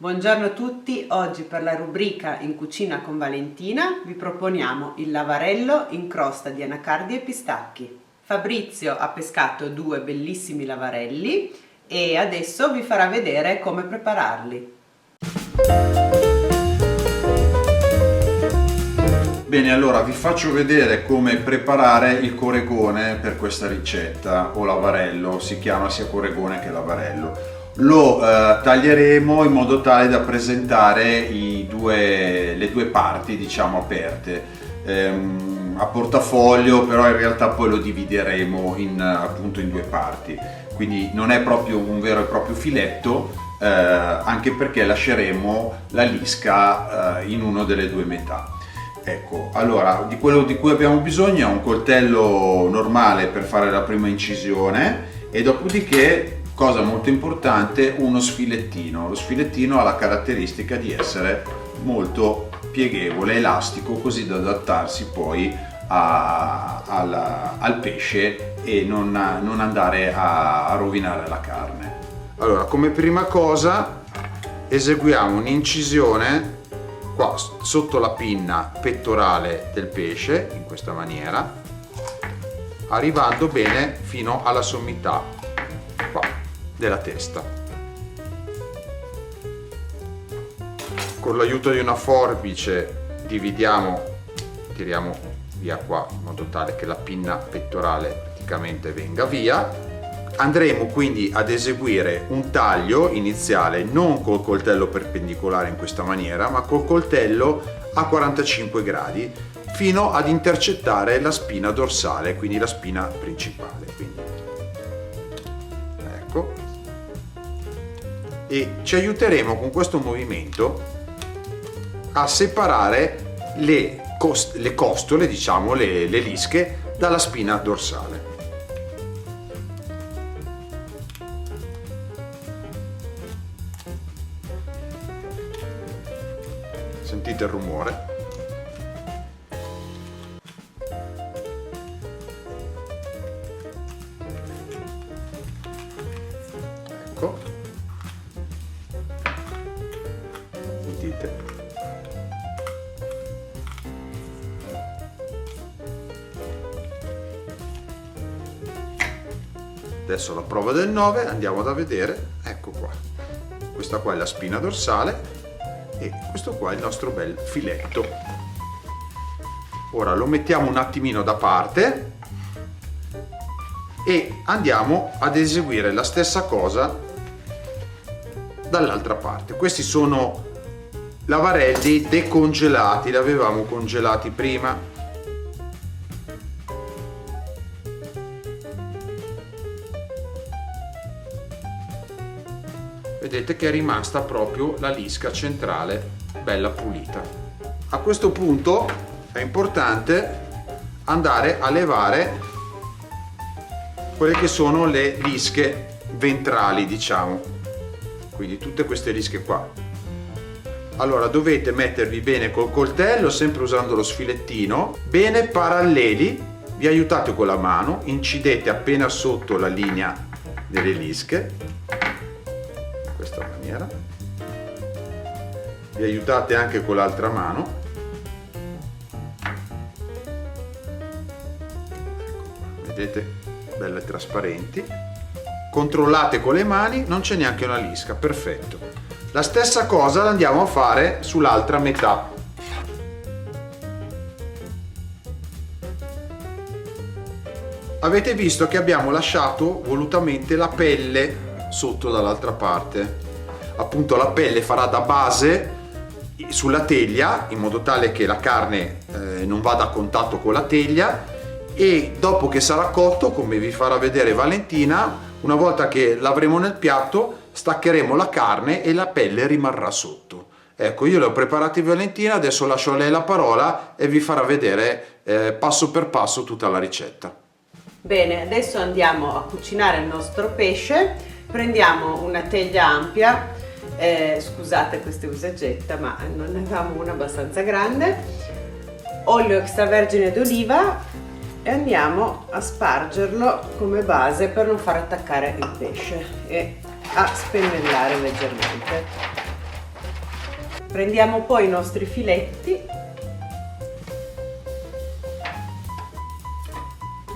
Buongiorno a tutti, oggi per la rubrica In cucina con Valentina vi proponiamo il lavarello in crosta di anacardi e pistacchi. Fabrizio ha pescato due bellissimi lavarelli e adesso vi farà vedere come prepararli. Bene, allora vi faccio vedere come preparare il coregone per questa ricetta, o lavarello, si chiama sia coregone che lavarello. Lo taglieremo in modo tale da presentare le due parti, diciamo, aperte a portafoglio, però in realtà poi lo divideremo appunto in due parti, quindi non è proprio un vero e proprio filetto, anche perché lasceremo la lisca in una delle due metà. Ecco, allora, di quello di cui abbiamo bisogno è un coltello normale per fare la prima incisione e dopodiché, cosa molto importante, uno sfilettino. Lo sfilettino ha la caratteristica di essere molto pieghevole, elastico, così da adattarsi poi al pesce e non andare a rovinare la carne. Allora, come prima cosa eseguiamo un'incisione qua sotto la pinna pettorale del pesce, in questa maniera, arrivando bene fino alla sommità qua della testa. Con l'aiuto di una forbice tiriamo via qua in modo tale che la pinna pettorale praticamente venga via. Andremo quindi ad eseguire un taglio iniziale non col coltello perpendicolare in questa maniera, ma col coltello a 45 gradi fino ad intercettare la spina dorsale, quindi la spina principale. Quindi, ecco. E ci aiuteremo con questo movimento a separare le costole, diciamo, le lische dalla spina dorsale. Sentite il rumore? Ecco. Sentite? Adesso alla prova del 9 andiamo ad vedere, ecco qua. Questa qua è la spina dorsale e questo qua è il nostro bel filetto. Ora lo mettiamo un attimino da parte e andiamo ad eseguire la stessa cosa dall'altra parte. Questi sono lavarelli decongelati, li avevamo congelati prima. Vedete che è rimasta proprio la lisca centrale bella pulita. A questo punto è importante andare a levare quelle che sono le lische ventrali, diciamo, quindi tutte queste lische qua. Allora dovete mettervi bene col coltello, sempre usando lo sfilettino, bene paralleli, vi aiutate con la mano, incidete appena sotto la linea delle lische, questa maniera, vi aiutate anche con l'altra mano, vedete, belle trasparenti, controllate con le mani, non c'è neanche una lisca, perfetto. La stessa cosa la andiamo a fare sull'altra metà. Avete visto che abbiamo lasciato volutamente la pelle sotto dall'altra parte, appunto la pelle farà da base sulla teglia in modo tale che la carne non vada a contatto con la teglia e dopo che sarà cotto, come vi farà vedere Valentina, una volta che l'avremo nel piatto staccheremo la carne e la pelle rimarrà sotto. Ecco, io le ho preparate Valentina, adesso lascio a lei la parola e vi farà vedere passo per passo tutta la ricetta. Bene, adesso andiamo a cucinare il nostro pesce. Prendiamo una teglia ampia, scusate questa usagetta, ma non ne avevamo una abbastanza grande, olio extravergine d'oliva e andiamo a spargerlo come base per non far attaccare il pesce e a spennellare leggermente. Prendiamo poi i nostri filetti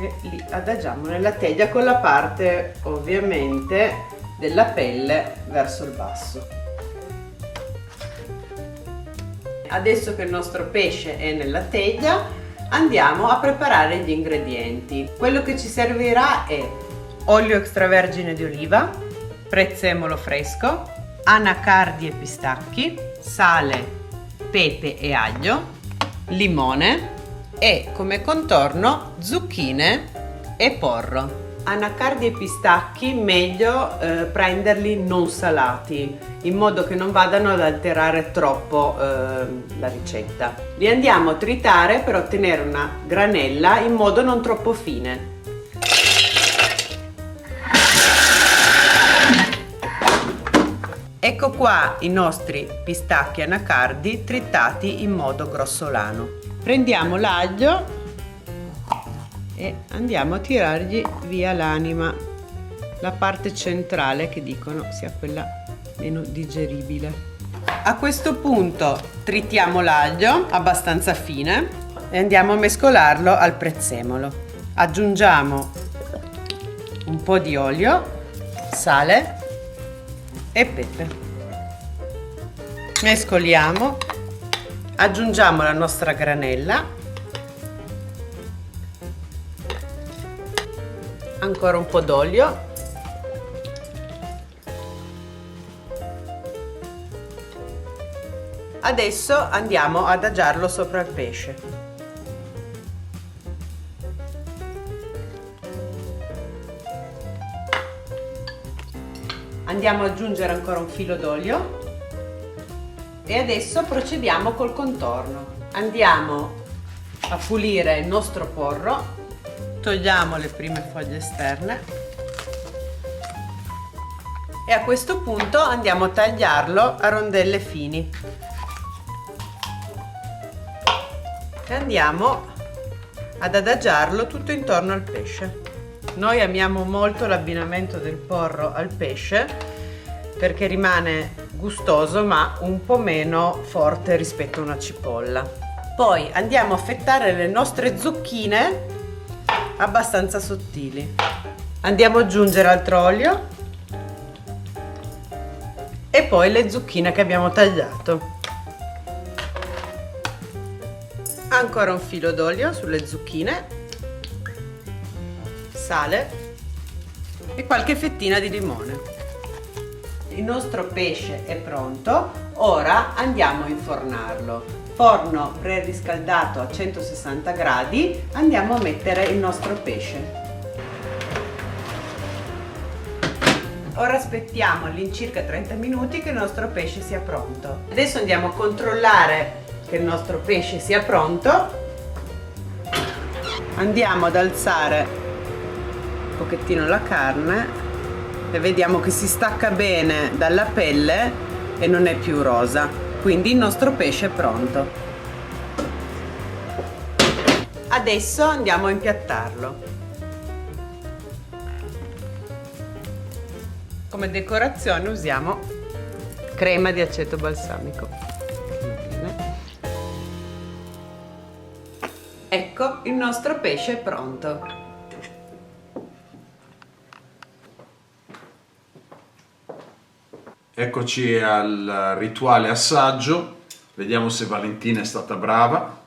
e li adagiamo nella teglia con la parte ovviamente della pelle verso il basso. Adesso che il nostro pesce è nella teglia, andiamo a preparare gli ingredienti. Quello che ci servirà è olio extravergine di oliva, prezzemolo fresco, anacardi e pistacchi, sale, pepe e aglio, limone e come contorno zucchine e porro. Anacardi e pistacchi meglio prenderli non salati, in modo che non vadano ad alterare troppo la ricetta. Li andiamo a tritare per ottenere una granella in modo non troppo fine. Ecco qua i nostri pistacchi anacardi tritati in modo grossolano. Prendiamo l'aglio e andiamo a tirargli via l'anima, la parte centrale che dicono sia quella meno digeribile. A questo punto tritiamo l'aglio abbastanza fine e andiamo a mescolarlo al prezzemolo. Aggiungiamo un po' di olio, sale e pepe. Mescoliamo, aggiungiamo la nostra granella, ancora un po' d'olio, adesso andiamo ad adagiarlo sopra il pesce. Andiamo ad aggiungere ancora un filo d'olio e adesso procediamo col contorno. Andiamo a pulire il nostro porro. Togliamo le prime foglie esterne e a questo punto andiamo a tagliarlo a rondelle fini e andiamo ad adagiarlo tutto intorno al pesce. Noi amiamo molto l'abbinamento del porro al pesce perché rimane gustoso ma un po' meno forte rispetto a una cipolla. Poi andiamo a affettare le nostre zucchine abbastanza sottili. Andiamo ad aggiungere altro olio e poi le zucchine che abbiamo tagliato. Ancora un filo d'olio sulle zucchine, sale e qualche fettina di limone. Il nostro pesce è pronto, ora andiamo a infornarlo. Forno preriscaldato a 160 gradi, andiamo a mettere il nostro pesce. Ora aspettiamo all'incirca 30 minuti che il nostro pesce sia pronto. Adesso andiamo a controllare che il nostro pesce sia pronto. Andiamo ad alzare un pochettino la carne e vediamo che si stacca bene dalla pelle e non è più rosa. Quindi il nostro pesce è pronto. Adesso andiamo a impiattarlo. Come decorazione usiamo crema di aceto balsamico. Ecco, il nostro pesce è pronto. Eccoci al rituale assaggio, vediamo se Valentina è stata brava.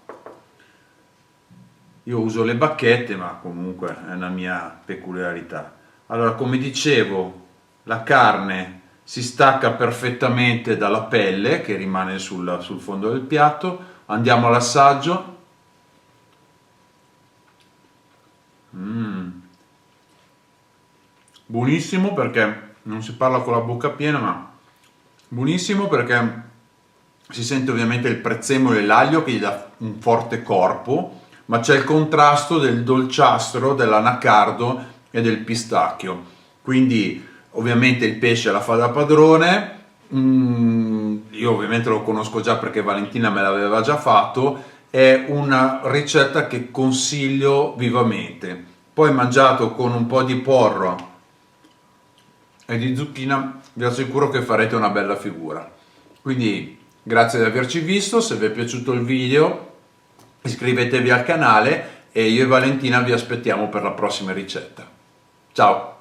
Io uso le bacchette, ma comunque è una mia peculiarità. Allora, come dicevo, la carne si stacca perfettamente dalla pelle che rimane sul fondo del piatto. Andiamo all'assaggio. Buonissimo, perché non si parla con la bocca piena, ma buonissimo perché si sente ovviamente il prezzemolo e l'aglio che gli dà un forte corpo, ma c'è il contrasto del dolciastro, dell'anacardo e del pistacchio. Quindi ovviamente il pesce la fa da padrone. Io ovviamente lo conosco già perché Valentina me l'aveva già fatto. È una ricetta che consiglio vivamente. Poi mangiato con un po' di porro e di zucchina vi assicuro che farete una bella figura. Quindi Grazie di averci visto, se vi è piaciuto il video iscrivetevi al canale e io e Valentina vi aspettiamo per la prossima ricetta. Ciao!